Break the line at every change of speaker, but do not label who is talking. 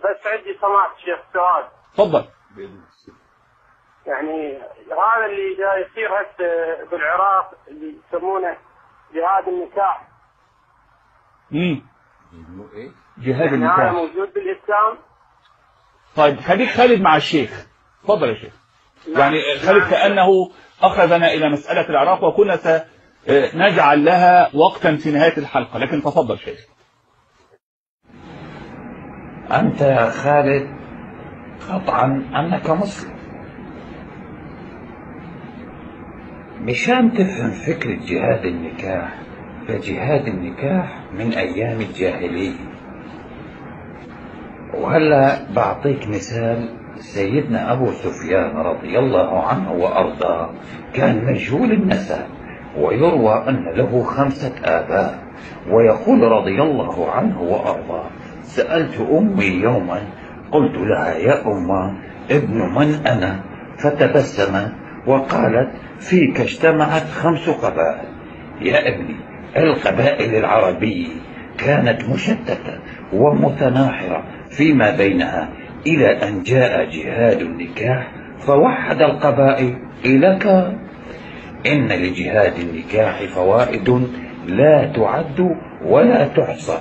بس عندي سماحة الشيخ سؤال.
تفضل.
يعني هذا اللي جاي يصير هسه بالعراق اللي يسمونه جهاد النكاح.
جهاد
يعني
النكاح
هذا موجود بالإسلام؟
طيب خليك خالد مع الشيخ. تفضل يا شيخ. يعني خالد كأنه أخذنا إلى مسألة العراق وكنا سنجعل لها وقتا في نهاية الحلقة، لكن تفضل شيخ.
أنت يا خالد قطعا أنك مسلم، مشان تفهم فكرة جهاد النكاح، فجهاد النكاح من أيام الجاهلية. وهلا بعطيك مثال. سيدنا أبو سفيان رضي الله عنه وأرضاه كان مجهول النسب، ويروى أن له 5 آباء. ويقول رضي الله عنه وأرضاه: سألت أمي يوما قلت لها: يا أمه ابن من أنا؟ فتبسمت وقالت: فيك اجتمعت 5 قبائل. يا ابني، القبائل العربية كانت مشتتة ومتناحرة فيما بينها، إلى أن جاء جهاد النكاح فوحد القبائل إلى كان. إن لجهاد النكاح فوائد لا تعد ولا تحصى،